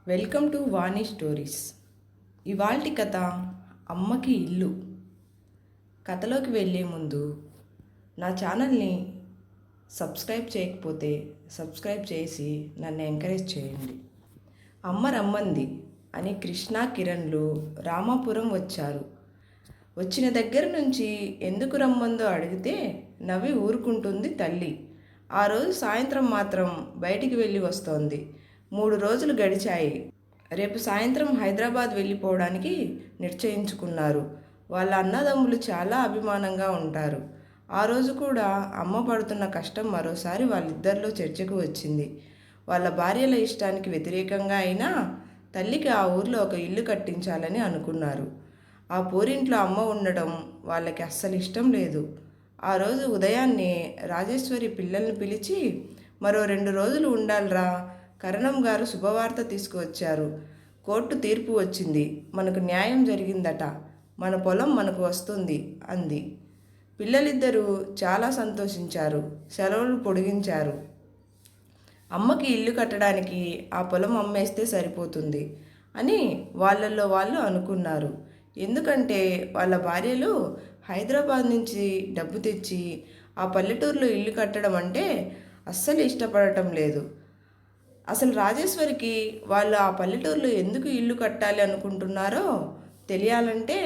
Welcome to Vani stories. ఇవాల్టి కథ అమ్మకి ఇల్లు. కథలోకి వెళ్ళే ముందు నా ఛానల్ని సబ్స్క్రైబ్ చేయకపోతే సబ్స్క్రైబ్ చేసి నన్ను ఎంకరేజ్ చేయండి. అమ్మ రమ్మంది అని కృష్ణ కిరణ్లు రామాపురం వచ్చారు. వచ్చిన దగ్గర నుంచి ఎందుకు రమ్మందో అడిగితే నవ్వి ఊరుకుంటుంది తల్లి. ఆ రోజు సాయంత్రం మాత్రం బయటికి వెళ్ళి వస్తోంది. 3 రోజులు గడిచాయి. రేపు సాయంత్రం హైదరాబాద్ వెళ్ళిపోవడానికి నిశ్చయించుకున్నారు. వాళ్ళ అన్నదమ్ములు చాలా అభిమానంగా ఉంటారు. ఆ రోజు కూడా అమ్మ పడుతున్న కష్టం మరోసారి వాళ్ళిద్దరిలో చర్చకు వచ్చింది. వాళ్ళ భార్యల ఇష్టానికి వ్యతిరేకంగా అయినా తల్లికి ఆ ఊర్లో ఒక ఇల్లు కట్టించాలని అనుకున్నారు. ఆ పూరింట్లో అమ్మ ఉండడం వాళ్ళకి అస్సలు ఇష్టం లేదు. ఆ రోజు ఉదయాన్నే రాజేశ్వరి పిల్లల్ని పిలిచి, మరో 2 రోజులు ఉండాలిరా, కరణం గారు శుభవార్త తీసుకువచ్చారు. కోర్టు తీర్పు వచ్చింది, మనకు న్యాయం జరిగిందట, మన పొలం మనకు వస్తుంది అంది. పిల్లలిద్దరూ చాలా సంతోషించారు. సెలవులు పొడిగించారు. అమ్మకి ఇల్లు కట్టడానికి ఆ పొలం అమ్మేస్తే సరిపోతుంది అని వాళ్ళల్లో వాళ్ళు అనుకున్నారు. ఎందుకంటే వాళ్ళ భార్యలు హైదరాబాద్ నుంచి డబ్బు తెచ్చి ఆ పల్లెటూరులో ఇల్లు కట్టడం అంటే అస్సలు ఇష్టపడటం లేదు. అసలు రాజేశ్వరికి వాళ్ళు ఆ పల్లెటూరులో ఎందుకు ఇల్లు కట్టాలి అనుకుంటున్నారో తెలియాలంటే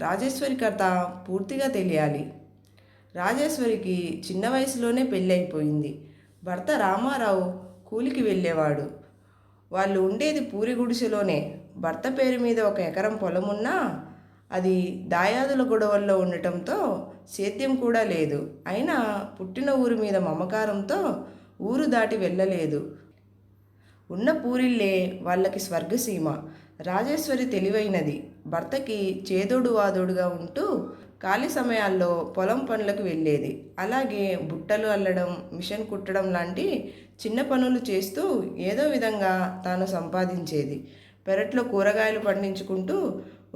రాజేశ్వరి కథ పూర్తిగా తెలియాలి. రాజేశ్వరికి చిన్న వయసులోనే పెళ్ళైపోయింది. భర్త రామారావు కూలికి వెళ్ళేవాడు. వాళ్ళు ఉండేది పూరి గుడిసెలోనే. భర్త పేరు మీద 1 ఎకరం పొలం ఉన్నా అది దాయాదుల గొడవల్లో ఉండటంతో సేద్యం కూడా లేదు. అయినా పుట్టిన ఊరి మీద మమకారంతో ఊరు దాటి వెళ్ళలేదు. ఉన్న పూరిల్లే వాళ్ళకి స్వర్గసీమ. రాజేశ్వరి తెలివైనది. భర్తకి చేదోడు వాదోడుగా ఉంటూ ఖాళీ సమయాల్లో పొలం పనులకు వెళ్ళేది. అలాగే బుట్టలు అల్లడం, మిషన్ కుట్టడం లాంటి చిన్న పనులు చేస్తూ ఏదో విధంగా తాను సంపాదించేది. పెరట్లో కూరగాయలు పండించుకుంటూ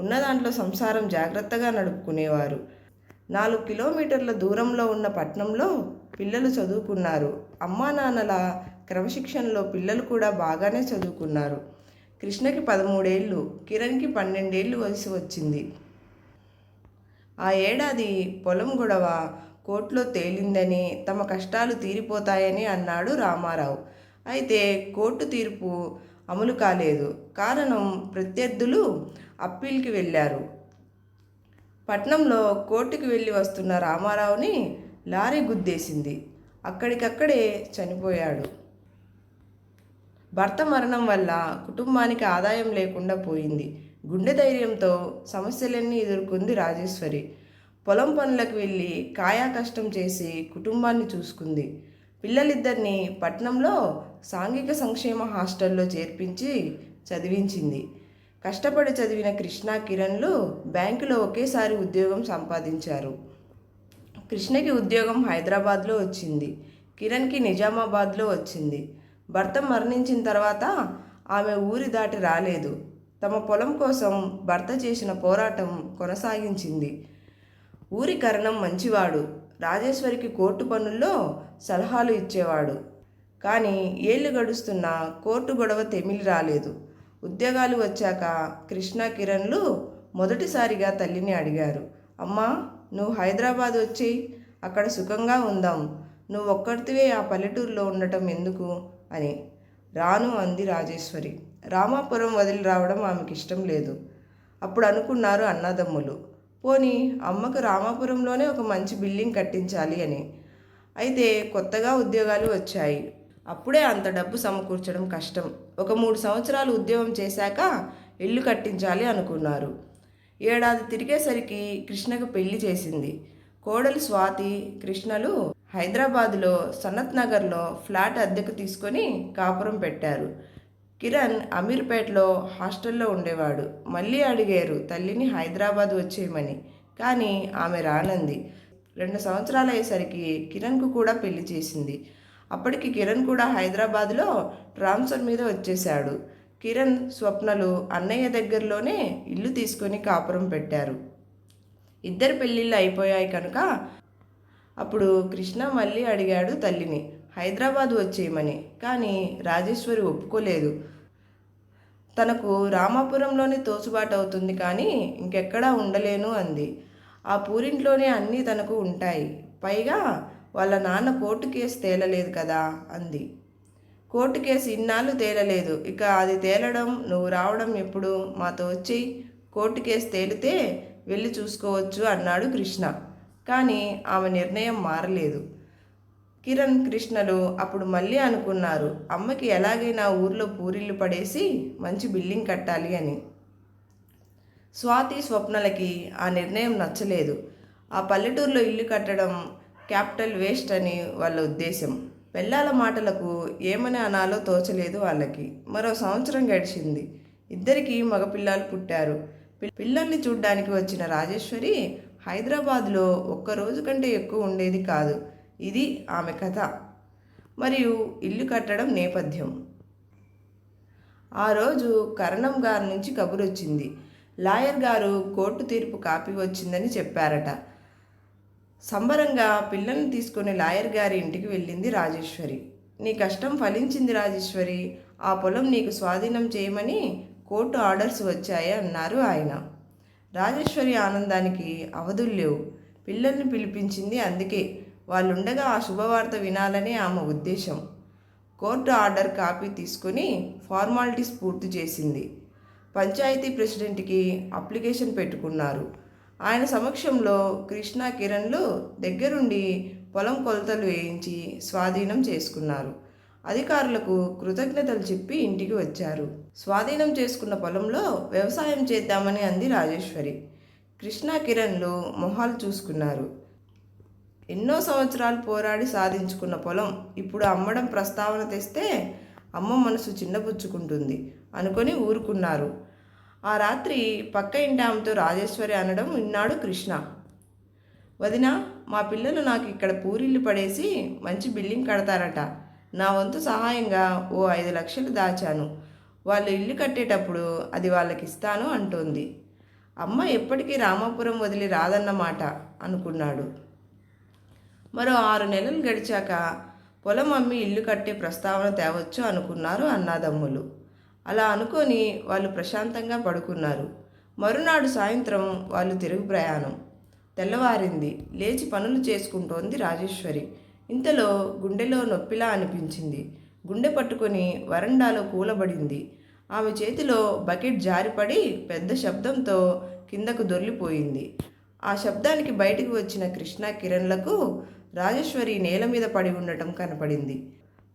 ఉన్న దాంట్లో సంసారం జాగ్రత్తగా నడుపుకునేవారు. 4 కిలోమీటర్ల దూరంలో ఉన్న పట్నంలో పిల్లలు చదువుకున్నారు. అమ్మా నాన్నల క్రమశిక్షణలో పిల్లలు కూడా బాగానే చదువుకున్నారు. కృష్ణకి 13 ఏళ్ళు, కిరణ్కి 12 ఏళ్ళు వయసు వచ్చింది. ఆ ఏడాది పొలం గొడవ కోర్టులో తేలిందని, తమ కష్టాలు తీరిపోతాయని అన్నాడు రామారావు. అయితే కోర్టు తీర్పు అమలు కాలేదు. కారణం ప్రత్యర్థులు అప్పీల్కి వెళ్ళారు. పట్నంలో కోర్టుకి వెళ్ళి వస్తున్న రామారావుని లారీ గుద్దేసింది. అక్కడికక్కడే చనిపోయాడు. భర్త మరణం వల్ల కుటుంబానికి ఆదాయం లేకుండా పోయింది. గుండె ధైర్యంతో సమస్యలన్నీ ఎదుర్కొంది రాజేశ్వరి. పొలం పనులకు వెళ్ళి కాయా కష్టం చేసి కుటుంబాన్ని చూసుకుంది. పిల్లలిద్దరినీ పట్నంలో సాంఘిక సంక్షేమ హాస్టల్లో చేర్పించి చదివించింది. కష్టపడి చదివిన కృష్ణ, కిరణ్లు బ్యాంకులో ఒకేసారి ఉద్యోగం సంపాదించారు. కృష్ణకి ఉద్యోగం హైదరాబాద్లో వచ్చింది. కిరణ్కి నిజామాబాద్లో వచ్చింది. భర్త మరణించిన తర్వాత ఆమె ఊరి దాటి రాలేదు. తమ పొలం కోసం భర్త చేసిన పోరాటం కొనసాగించింది. ఊరి కరణం మంచివాడు. రాజేశ్వరికి కోర్టు పనుల్లో సలహాలు ఇచ్చేవాడు. కానీ ఏళ్ళు గడుస్తున్నా కోర్టు గొడవ తెమిలి రాలేదు. ఉద్యోగాలు వచ్చాక కృష్ణ, కిరణ్లు మొదటిసారిగా తల్లిని అడిగారు, అమ్మా, నువ్వు హైదరాబాద్ వచ్చేయి, అక్కడ సుఖంగా ఉందాం. నువ్వు ఒక్కడితివే ఆ పల్లెటూరులో ఉండటం ఎందుకు అని. రాను అంది రాజేశ్వరి. రామాపురం వదిలి రావడం ఆమెకి ఇష్టం లేదు. అప్పుడు అనుకున్నారు అన్నదమ్ములు, పోనీ అమ్మకు రామాపురంలోనే ఒక మంచి బిల్డింగ్ కట్టించాలి అని. అయితే కొత్తగా ఉద్యోగాలు వచ్చాయి. అప్పుడే అంత డబ్బు సమకూర్చడం కష్టం. ఒక 3 సంవత్సరాలు ఉద్యోగం చేశాక ఇల్లు కట్టించాలి అనుకున్నారు. ఏడాది తిరిగేసరికి కృష్ణకు పెళ్లి చేసింది. కోడలు స్వాతి, కృష్ణలు హైదరాబాదులో సనత్ నగర్లో ఫ్లాట్ అద్దెకు తీసుకొని కాపురం పెట్టారు. కిరణ్ అమీర్పేటలో హాస్టల్లో ఉండేవాడు. మళ్ళీ అడిగారు తల్లిని హైదరాబాద్ వచ్చేయమని. కానీ ఆమె రానంది. 2 సంవత్సరాలు అయ్యేసరికి కిరణ్కు కూడా పెళ్లి చేసింది. అప్పటికి కిరణ్ కూడా హైదరాబాద్లో ట్రాన్స్ఫర్ మీద వచ్చేశాడు. కిరణ్, స్వప్నలు అన్నయ్య దగ్గరలోనే ఇల్లు తీసుకొని కాపురం పెట్టారు. ఇద్దరు పెళ్ళిళ్ళు అయిపోయాయి కనుక అప్పుడు కృష్ణ మళ్ళీ అడిగాడు తల్లిని హైదరాబాద్ వచ్చేయమని. కానీ రాజేశ్వరి ఒప్పుకోలేదు. తనకు రామాపురంలోనే తోసుబాటు అవుతుంది కానీ ఇంకెక్కడా ఉండలేను అంది. ఆ పూరింట్లోనే అన్నీ తనకు ఉంటాయి. పైగా వాళ్ళ నాన్న కోర్టు కేసు తేలలేదు కదా అంది. కోర్టు కేసు ఇన్నాళ్ళు తేలలేదు, ఇక అది తేలడం నువ్వు రావడం ఎప్పుడు? మాతో వచ్చేయి, కోర్టు కేసు తేలితే వెళ్ళి చూసుకోవచ్చు అన్నాడు కృష్ణ. కానీ ఆమె నిర్ణయం మారలేదు. కిరణ్, కృష్ణలు అప్పుడు మళ్ళీ అనుకున్నారు అమ్మకి ఎలాగైనా ఊర్లో పూరిల్లు పడేసి మంచి బిల్డింగ్ కట్టాలి అని. స్వాతి, స్వప్నలకి ఆ నిర్ణయం నచ్చలేదు. ఆ పల్లెటూరులో ఇల్లు కట్టడం క్యాపిటల్ వేస్ట్ అని వాళ్ళ ఉద్దేశం. పెళ్ళాల మాటలకు ఏమని అనాలో తోచలేదు వాళ్ళకి. మరో సంవత్సరం గడిచింది. ఇద్దరికీ మగపిల్లలు పుట్టారు. పిల్లల్ని చూడ్డానికి వచ్చిన రాజేశ్వరి హైదరాబాద్లో ఒక్కరోజు కంటే ఎక్కువ ఉండేది కాదు. ఇది ఆమె కథ మరియు ఇల్లు కట్టడం నేపథ్యం. ఆ రోజు కరణం గారి నుంచి కబురొచ్చింది. లాయర్ గారు కోర్టు తీర్పు కాపీ వచ్చిందని చెప్పారట. సంబరంగా పిల్లల్ని తీసుకుని లాయర్ గారి ఇంటికి వెళ్ళింది రాజేశ్వరి. నీ కష్టం ఫలించింది రాజేశ్వరి, ఆ పొలం నీకు స్వాధీనం చేయమని కోర్టు ఆర్డర్స్ వచ్చాయి అన్నారు ఆయన. రాజేశ్వరి ఆనందానికి అవధులు లేవు. పిల్లల్ని పిలిపించింది అందుకే, వాళ్ళుండగా ఆ శుభవార్త వినాలని ఆమె ఉద్దేశం. కోర్టు ఆర్డర్ కాపీ తీసుకుని ఫార్మాలిటీస్ పూర్తి చేసింది. పంచాయతీ ప్రెసిడెంట్కి అప్లికేషన్ పెట్టుకున్నారు. ఆయన సమక్షంలో కృష్ణ, కిరణ్లు దగ్గరుండి పొలం కొలతలు వేయించి స్వాధీనం చేసుకున్నారు. అధికారులకు కృతజ్ఞతలు చెప్పి ఇంటికి వచ్చారు. స్వాధీనం చేసుకున్న పొలంలో వ్యవసాయం చేద్దామని అంది రాజేశ్వరి. కృష్ణ, కిరణ్లు మొహాలు చూసుకున్నారు. ఎన్నో సంవత్సరాలు పోరాడి సాధించుకున్న పొలం ఇప్పుడు అమ్మడం ప్రస్తావన తెస్తే అమ్మ మనసు చిన్నపుచ్చుకుంటుంది అనుకొని ఊరుకున్నారు. ఆ రాత్రి పక్క ఇంటి ఆమెతో రాజేశ్వరి అనడం విన్నాడు కృష్ణ. వదిన, మా పిల్లలు నాకు ఇక్కడ పూరిల్లు పడేసి మంచి బిల్డింగ్ కడతారట. నా వంతు సహాయంగా ఓ 5 లక్షలు దాచాను. వాళ్ళు ఇల్లు కట్టేటప్పుడు అది వాళ్ళకి ఇస్తాను అంటోంది. అమ్మ ఎప్పటికీ రామాపురం వదిలి రాదన్నమాట అనుకున్నాడు. మరో 6 నెలలు గడిచాక పొలం అమ్మి ఇల్లు కట్టే ప్రస్తావన తేవచ్చు అనుకున్నారు అన్నాదమ్ములు. అలా అనుకొని వాళ్ళు ప్రశాంతంగా పడుకున్నారు. మరునాడు సాయంత్రం వాళ్ళు తిరుగు ప్రయాణం. తెల్లవారింది. లేచి పనులు చేసుకుంటోంది రాజేశ్వరి. ఇంతలో గుండెలో నొప్పిలా అనిపించింది. గుండె పట్టుకొని వరండాలో కూలబడింది. ఆమె చేతిలో బకెట్ జారిపడి పెద్ద శబ్దంతో కిందకు దొర్లిపోయింది. ఆ శబ్దానికి బయటికి వచ్చిన కృష్ణ, కిరణ్లకు రాజేశ్వరి నేల మీద పడి ఉండటం కనపడింది.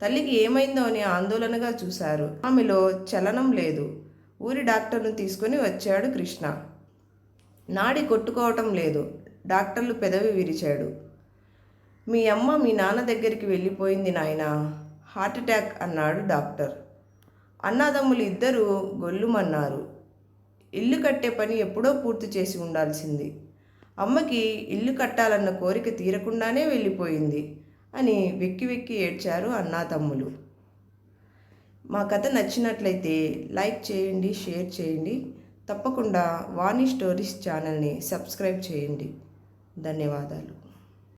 తల్లికి ఏమైందో అని ఆందోళనగా చూశారు. ఆమెలో చలనం లేదు. ఊరి డాక్టర్ను తీసుకుని వచ్చాడు కృష్ణ. నాడి కొట్టుకోవటం లేదు. డాక్టర్లు పెదవి విరిచాడు. మీ అమ్మ మీ నాన్న దగ్గరికి వెళ్ళిపోయింది నాయనా, హార్ట్అటాక్ అన్నాడు డాక్టర్. అన్నాదమ్ములు ఇద్దరూ గొల్లుమన్నారు. ఇల్లు కట్టే పని ఎప్పుడో పూర్తి చేసి ఉండాల్సింది. అమ్మకి ఇల్లు కట్టాలన్న కోరిక తీరకుండానే వెళ్ళిపోయింది అని వెక్కి వెక్కి ఏడ్చారు అన్నాతమ్ములు. మా కథ నచ్చినట్లయితే లైక్ చేయండి, షేర్ చేయండి. తప్పకుండా వాణి స్టోరీస్ ఛానల్ని సబ్స్క్రైబ్ చేయండి. ధన్యవాదాలు.